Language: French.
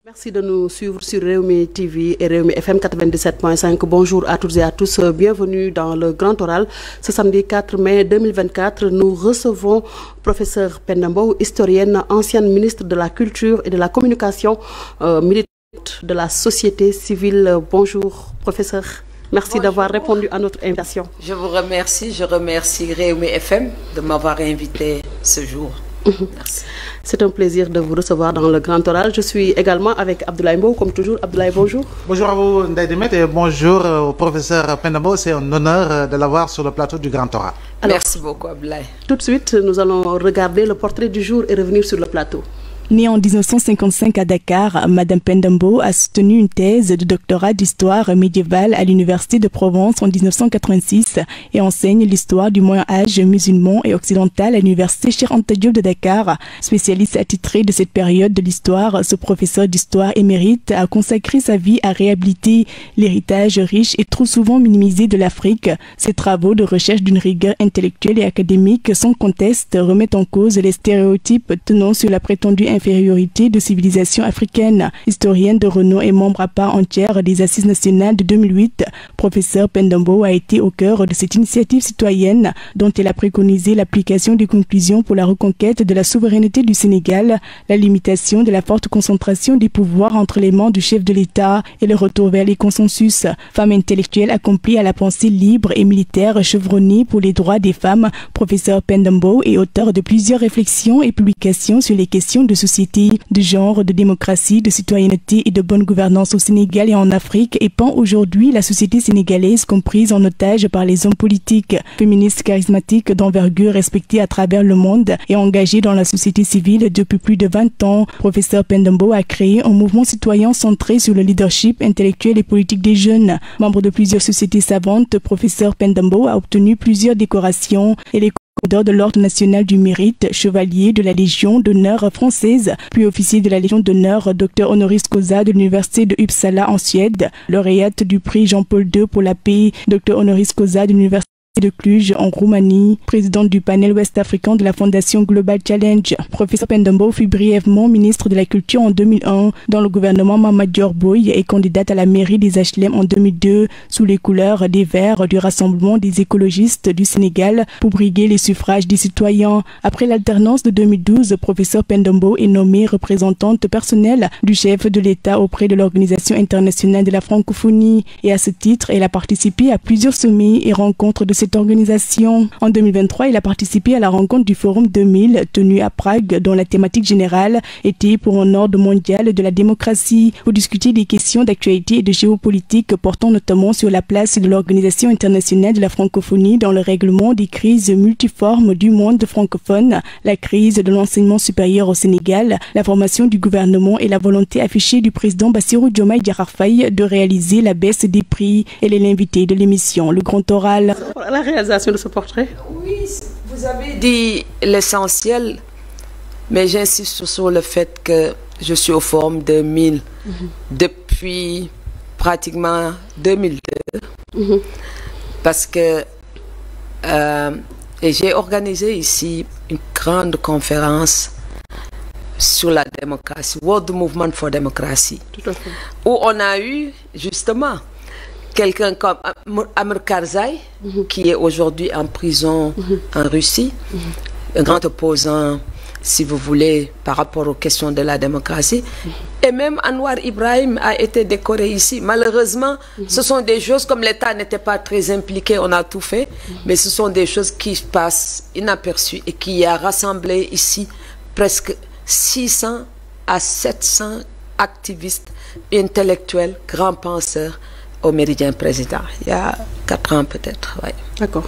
Merci de nous suivre sur Rewmi TV et Rewmi FM 97.5. Bonjour à toutes et à tous. Bienvenue dans le Grand Oral. Ce samedi 4 mai 2024, nous recevons professeur Penda Mbow, historienne, ancienne ministre de la Culture et de la Communication, militante de la société civile. Bonjour, professeur. Merci d'avoir répondu à notre invitation. Je vous remercie. Je remercie Rewmi FM de m'avoir invité ce jour. Merci. C'est un plaisir de vous recevoir dans le Grand Oral. Je suis également avec Abdoulaye Mbow, comme toujours. Abdoulaye, bonjour. Bonjour à vous, Ndeye Demet, et bonjour au professeur Penda Mbow. C'est un honneur de l'avoir sur le plateau du Grand Oral. Alors, merci beaucoup, Abdoulaye. Tout de suite, nous allons regarder le portrait du jour et revenir sur le plateau. Née en 1955 à Dakar, Madame Penda Mbow a soutenu une thèse de doctorat d'histoire médiévale à l'Université de Provence en 1986 et enseigne l'histoire du Moyen-Âge musulman et occidental à l'Université Cheikh Anta Diop de Dakar. Spécialiste attitré de cette période de l'histoire, ce professeur d'histoire émérite a consacré sa vie à réhabiliter l'héritage riche et trop souvent minimisé de l'Afrique. Ses travaux de recherche d'une rigueur intellectuelle et académique sans conteste remettent en cause les stéréotypes tenant sur la prétendue infériorité de civilisation africaine. Historienne de renom et membre à part entière des Assises nationales de 2008, professeur Penda Mbow a été au cœur de cette initiative citoyenne dont elle a préconisé l'application des conclusions pour la reconquête de la souveraineté du Sénégal, la limitation de la forte concentration des pouvoirs entre les mains du chef de l'État et le retour vers les consensus. Femme intellectuelle accomplie à la pensée libre et militaire chevronnée pour les droits des femmes, professeur Penda Mbow est auteur de plusieurs réflexions et publications sur les questions de société, de genre, de démocratie, de citoyenneté et de bonne gouvernance au Sénégal et en Afrique et peint aujourd'hui la société sénégalaise comprise en otage par les hommes politiques. Féministe charismatique d'envergure respectée à travers le monde et engagée dans la société civile depuis plus de 20 ans, professeur Penda Mbow a créé un mouvement citoyen centré sur le leadership intellectuel et politique des jeunes. Membre de plusieurs sociétés savantes, professeur Penda Mbow a obtenu plusieurs décorations et les de l'Ordre national du mérite, chevalier de la Légion d'honneur française, puis officier de la Légion d'honneur, docteur honoris causa de l'Université de Uppsala en Suède, lauréate du prix Jean-Paul II pour la paix, docteur honoris causa de l'Université de Cluj en Roumanie, présidente du panel ouest-africain de la Fondation Global Challenge. Professeur Penda Mbow fut brièvement ministre de la Culture en 2001 dans le gouvernement Mamadou Dior Boye et candidate à la mairie des HLM en 2002 sous les couleurs des Verts du Rassemblement des écologistes du Sénégal pour briguer les suffrages des citoyens. Après l'alternance de 2012, professeur Penda Mbow est nommée représentante personnelle du chef de l'État auprès de l'Organisation internationale de la francophonie et à ce titre, elle a participé à plusieurs sommets et rencontres de cette organisation. En 2023, il a participé à la rencontre du Forum 2000 tenue à Prague dont la thématique générale était pour un ordre mondial de la démocratie pour discuter des questions d'actualité et de géopolitique portant notamment sur la place de l'Organisation internationale de la francophonie dans le règlement des crises multiformes du monde francophone, la crise de l'enseignement supérieur au Sénégal, la formation du gouvernement et la volonté affichée du président Bassirou Diomaye Diakhar Faye de réaliser la baisse des prix. Elle est l'invitée de l'émission Le Grand Oral. La réalisation de ce portrait? Oui, vous avez dit l'essentiel, mais j'insiste sur le fait que je suis au Forum 2000 depuis pratiquement 2002 parce que j'ai organisé ici une grande conférence sur la démocratie, World Movement for Democracy, où on a eu justement quelqu'un comme Amr Karzai, qui est aujourd'hui en prison en Russie, un grand opposant, si vous voulez, par rapport aux questions de la démocratie. Et même Anwar Ibrahim a été décoré ici. Malheureusement, ce sont des choses, comme l'État n'était pas très impliqué, on a tout fait, mais ce sont des choses qui passent inaperçues et qui a rassemblé ici presque 600 à 700 activistes, intellectuels, grands penseurs, au Méridien Président, il y a 4 ans peut-être. Ouais. D'accord.